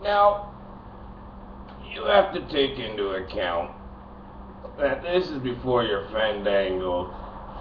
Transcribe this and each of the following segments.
Now, you have to take into account that this is before your Fandango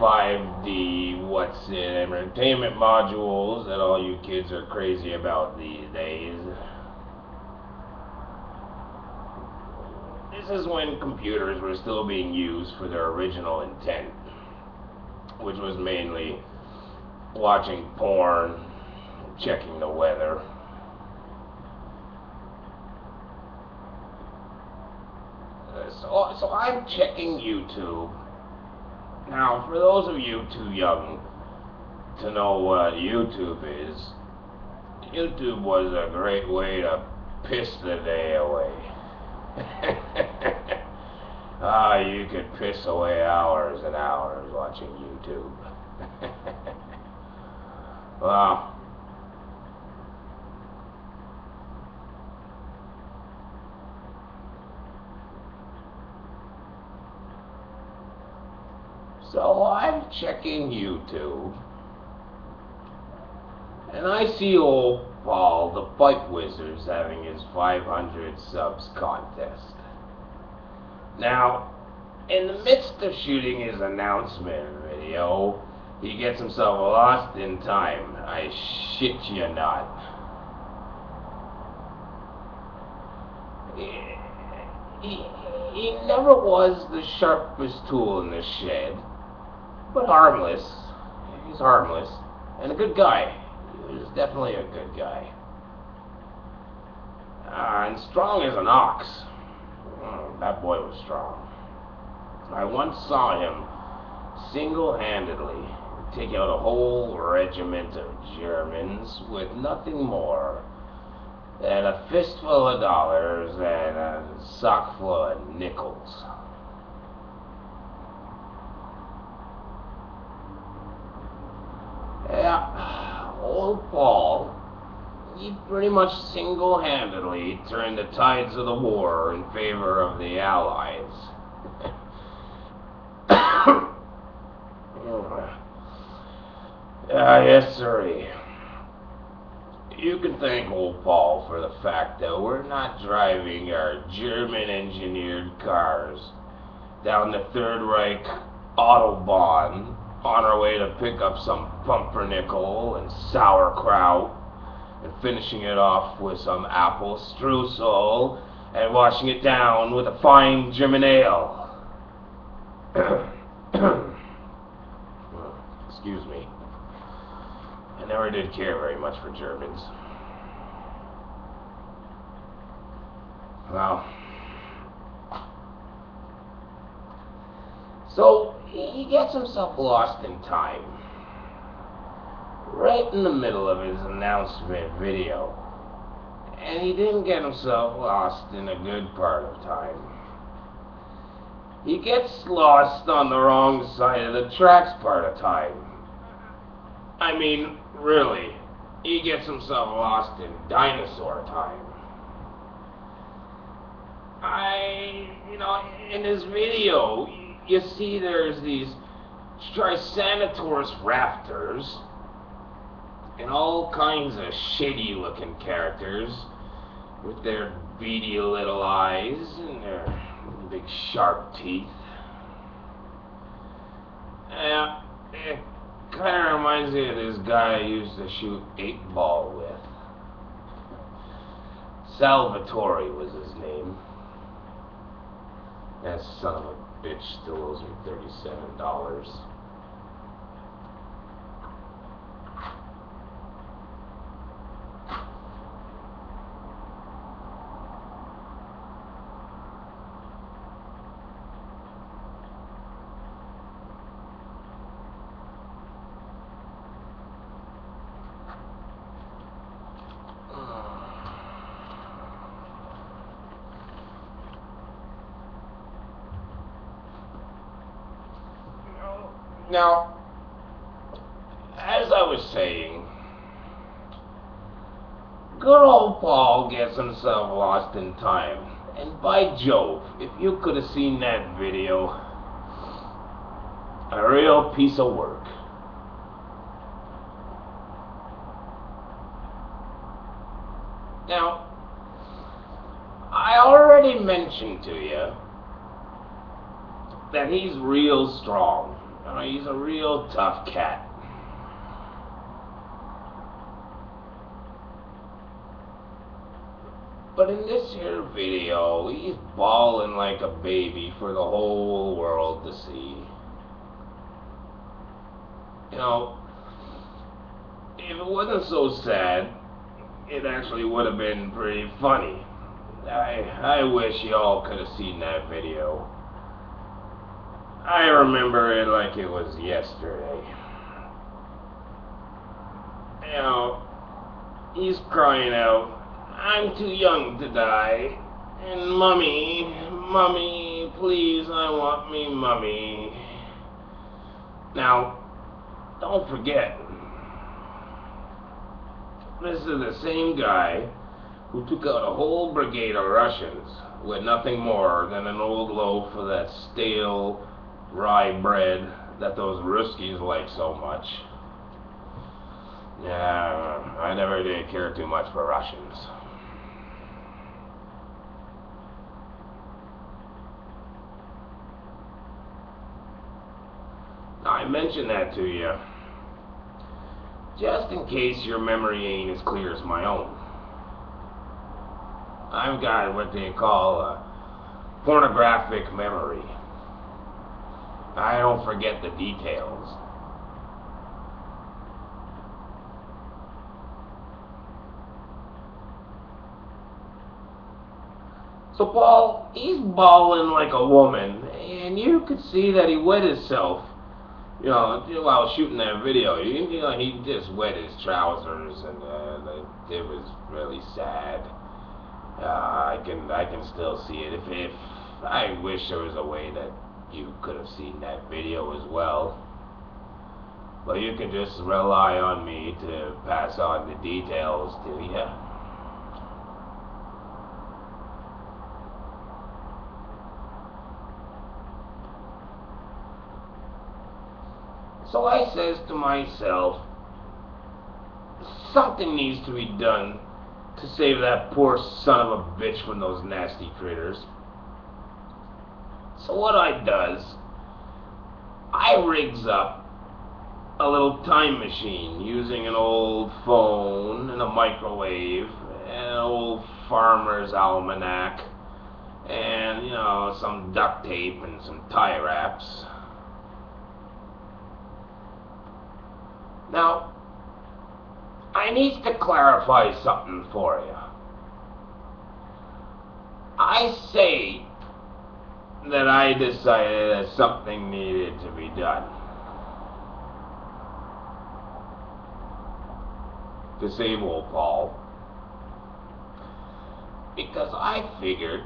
5D what's it entertainment modules that all you kids are crazy about these days. This is when computers were still being used for their original intent, which was mainly watching porn, checking the weather. So I'm checking YouTube. Now, for those of you too young to know what YouTube is, YouTube was a great way to piss the day away. You could piss away hours and hours watching YouTube. Well, so I'm checking YouTube, and I see old Paul, the Pipe Wizard's having his 500 subs contest. Now, in the midst of shooting his announcement video, he gets himself lost in time. I shit you not. He never was the sharpest tool in the shed, but harmless. He's harmless, and a good guy. He was definitely a good guy. And strong as an ox. That boy was strong. I once saw him single-handedly take out a whole regiment of Germans with nothing more than a fistful of dollars and a sock full of nickels. Yeah, old Paul, he pretty much single-handedly turned the tides of the war in favor of the Allies. Yes, sirree. You can thank old Paul for the fact that we're not driving our German-engineered cars down the Third Reich Autobahn on our way to pick up some pumpernickel and sauerkraut and finishing it off with some apple streusel and washing it down with a fine German ale. Excuse me. I never did care very much for Germans. Well, so he gets himself lost in time, right in the middle of his announcement video. And he didn't get himself lost in a good part of time. He gets lost on the wrong side of the tracks part of time. I mean, really, he gets himself lost in dinosaur time. In his video, you see there's these Triceratops raptors and all kinds of shady looking characters with their beady little eyes and their big sharp teeth. It kind of reminds me of this guy I used to shoot 8-ball with. Salvatore was his name. That son of a bitch still owes me $37. Now, as I was saying, good old Paul gets himself lost in time. And by Jove, if you could have seen that video, a real piece of work. Now, I already mentioned to you that he's real strong. He's a real tough cat. But in this here video, he's bawling like a baby for the whole world to see. If it wasn't so sad, it actually would have been pretty funny. I wish y'all could have seen that video. I remember it like it was yesterday. He's crying out, "I'm too young to die. And mommy, please, I want me mommy." Now, don't forget, this is the same guy who took out a whole brigade of Russians with nothing more than an old loaf of that stale rye bread that those Ruskies like so much. Yeah, I never did care too much for Russians. I mentioned that to you just in case your memory ain't as clear as my own. I've got what they call a pornographic memory. I don't forget the details. So Paul, he's bawling like a woman, and you could see that he wet himself. While shooting that video, he just wet his trousers, and it was really sad. I can still see it. If I wish there was a way that you could have seen that video as well, but you can just rely on me to pass on the details to you. So I says to myself, something needs to be done to save that poor son of a bitch from those nasty critters. So what I does, I rigs up a little time machine using an old phone and a microwave and an old farmer's almanac and, some duct tape and some tie wraps. Now, I need to clarify something for you. I say that I decided that something needed to be done to save old Paul, because I figured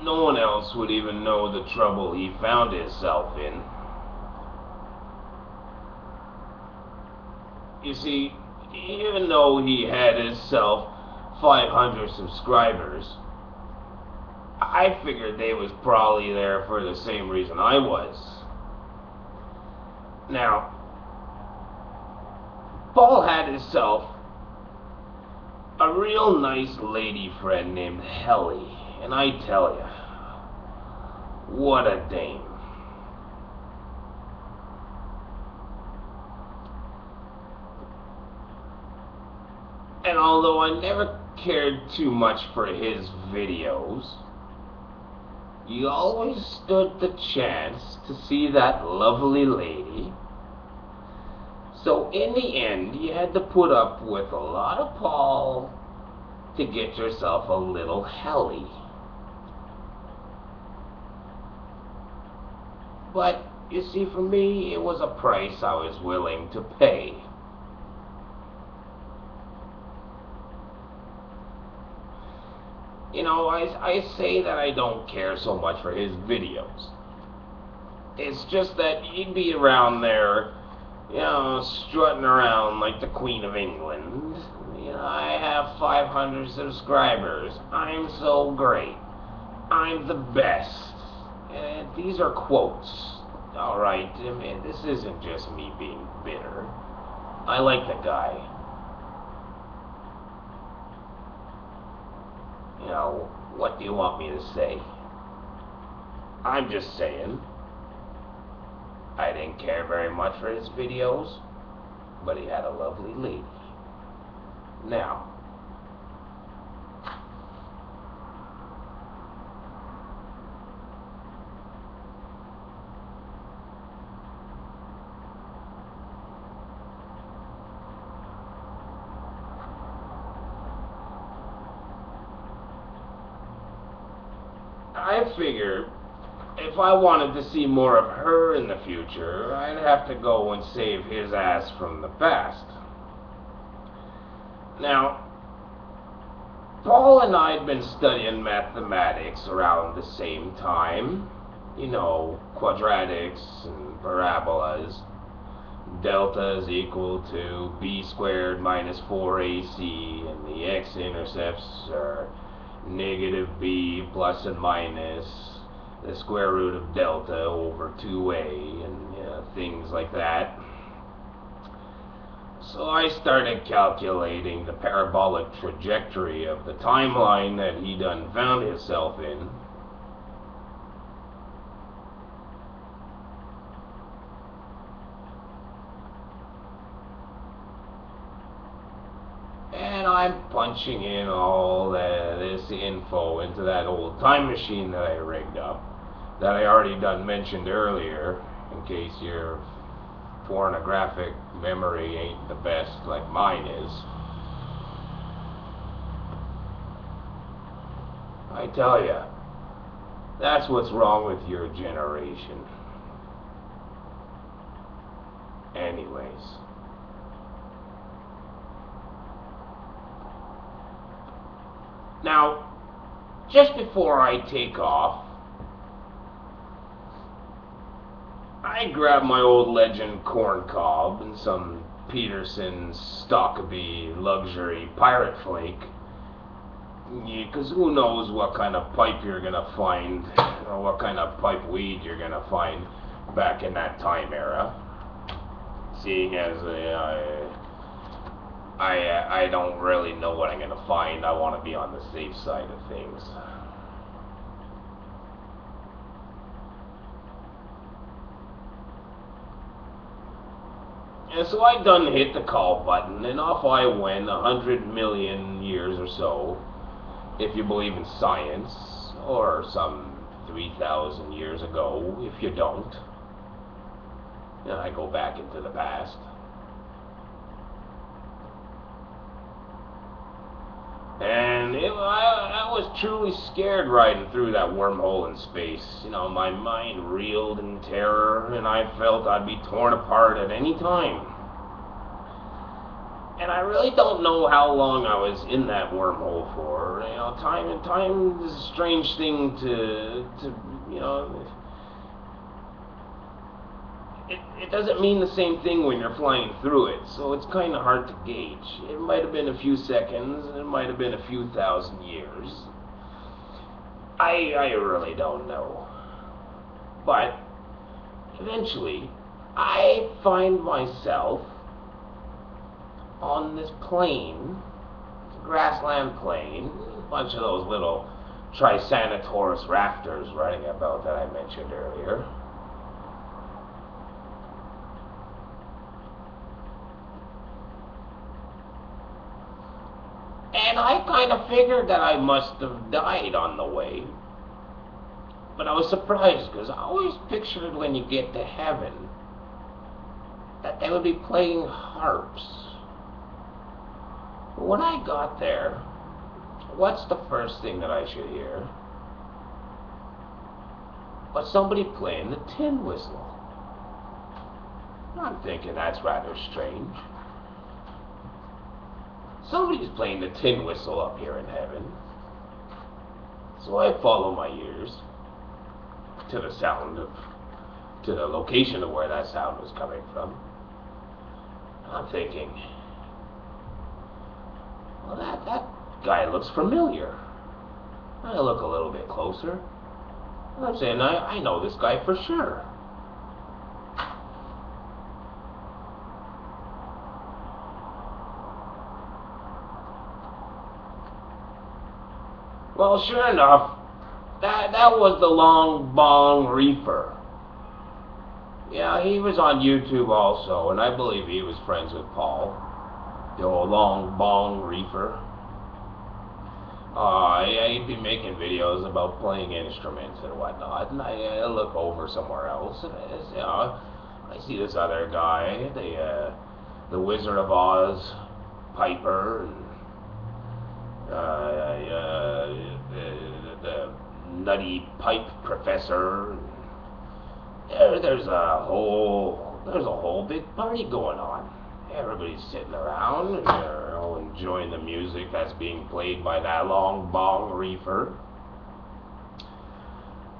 no one else would even know the trouble he found himself in. You see, even though he had himself 500 subscribers, I figured they was probably there for the same reason I was. Now, Paul had himself a real nice lady friend named Helly, and I tell you, what a dame. And although I never cared too much for his videos, you always stood the chance to see that lovely lady. So in the end, you had to put up with a lot of Paul to get yourself a little Helly. But, you see, for me, it was a price I was willing to pay. I say that I don't care so much for his videos. It's just that he'd be around there, strutting around like the Queen of England. I have 500 subscribers. I'm so great. I'm the best. And these are quotes. Alright, this isn't just me being bitter. I like the guy. You know, what do you want me to say? I'm just saying, I didn't care very much for his videos, but he had a lovely lady. Now, I figured if I wanted to see more of her in the future, I'd have to go and save his ass from the past. Now, Paul and I had been studying mathematics around the same time. You know, quadratics and parabolas. Delta is equal to b squared minus 4ac, and the x-intercepts are negative b plus and minus the square root of delta over 2a, and things like that. So I started calculating the parabolic trajectory of the timeline that he done found himself in. And I'm punching in all this info into that old time machine that I rigged up, that I already done mentioned earlier, in case your pornographic memory ain't the best like mine is. I tell ya, that's what's wrong with your generation. Anyways. Now, just before I take off, I grabbed my old legend corn cob and some Peterson's Stockabee luxury pirate flake, because who knows what kind of pipe you're gonna find, or what kind of pipe weed you're gonna find back in that time era. Seeing as I don't really know what I'm gonna find, I want to be on the safe side of things. And so I done hit the call button, and off I went 100 million years or so, if you believe in science, or some 3,000 years ago, if you don't. And I go back into the past. And I was truly scared riding through that wormhole in space. You know, my mind reeled in terror, and I felt I'd be torn apart at any time. And I really don't know how long I was in that wormhole for. You know, time is a strange thing to you know. It doesn't mean the same thing when you're flying through it, so it's kind of hard to gauge. It might have been a few seconds, it might have been a few thousand years. I really don't know. But eventually, I find myself on this plain, grassland plain, a bunch of those little Triceratops raptors running about that I mentioned earlier. And I kind of figured that I must have died on the way. But I was surprised, because I always pictured when you get to heaven that they would be playing harps. But when I got there, what's the first thing that I should hear? But somebody playing the tin whistle. I'm thinking that's rather strange. Somebody's playing the tin whistle up here in heaven. So I follow my ears to the to the location of where that sound was coming from. I'm thinking, well, that guy looks familiar. I look a little bit closer. I'm saying, I know this guy for sure. Well, sure enough, that was the Long Bong Reefer. Yeah, he was on YouTube also, and I believe he was friends with Paul, the old Long Bong Reefer. Yeah, he'd be making videos about playing instruments and whatnot, and I look over somewhere else, and I see this other guy, the Wizard of Oz, Piper, and the nutty pipe professor. There's a whole big party going on. Everybody's sitting around, enjoying the music that's being played by that Long Bong Reefer.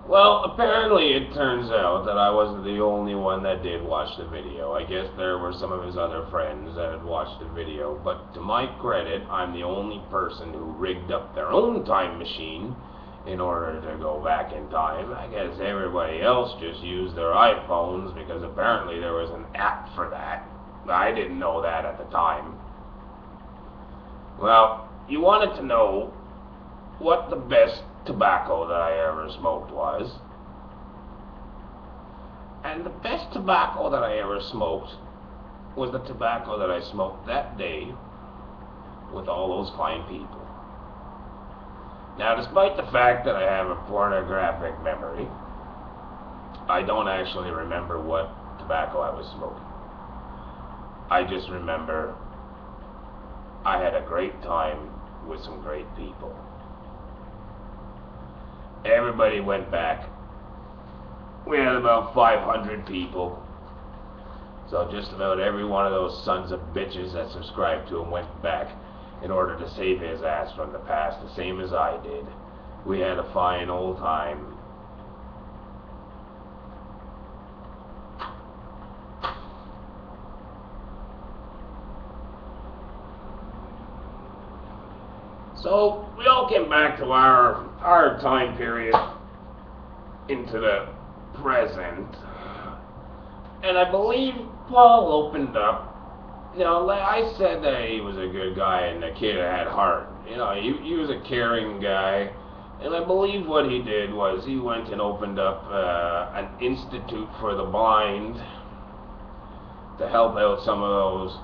Well, apparently it turns out that I wasn't the only one that did watch the video. I guess there were some of his other friends that had watched the video, but to my credit, I'm the only person who rigged up their own time machine in order to go back in time. I guess everybody else just used their iPhones because apparently there was an app for that. I didn't know that at the time. Well, you wanted to know what the best tobacco that I ever smoked was. And the best tobacco that I ever smoked was the tobacco that I smoked that day with all those fine people. Now, despite the fact that I have a pornographic memory, I don't actually remember what tobacco I was smoking. I just remember I had a great time with some great people. Everybody went back. We had about 500 people. So just about every one of those sons of bitches that subscribed to him went back in order to save his ass from the past, the same as I did. We had a fine old time. So we all came back to our time period into the present, and I believe Paul opened up. Like I said that he was a good guy and the kid had heart. He was a caring guy, and I believe what he did was he went and opened up an institute for the blind to help out some of those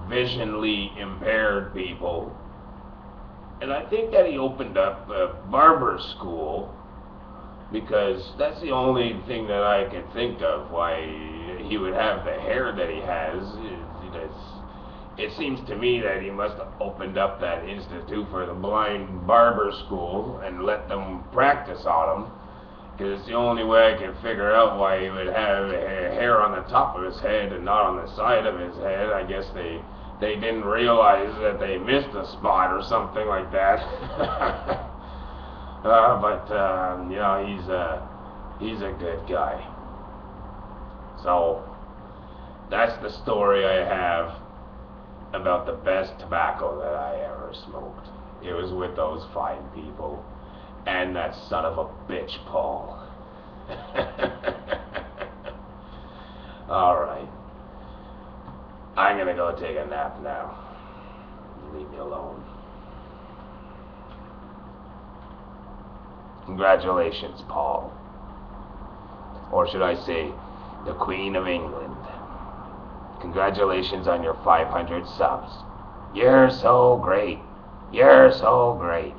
visionally impaired people. And I think that he opened up a barber school because that's the only thing that I can think of why he would have the hair that he has. It seems to me that he must have opened up that institute for the blind barber school and let them practice on him, because it's the only way I can figure out why he would have hair on the top of his head and not on the side of his head. I guess they didn't realize that they missed a spot or something like that. He's a good guy. So that's the story I have about the best tobacco that I ever smoked. It was with those fine people and that son of a bitch, Paul. Alright. I'm gonna go take a nap now. Leave me alone. Congratulations, Paul. Or should I say, the Queen of England. Congratulations on your 500 subs. You're so great. You're so great.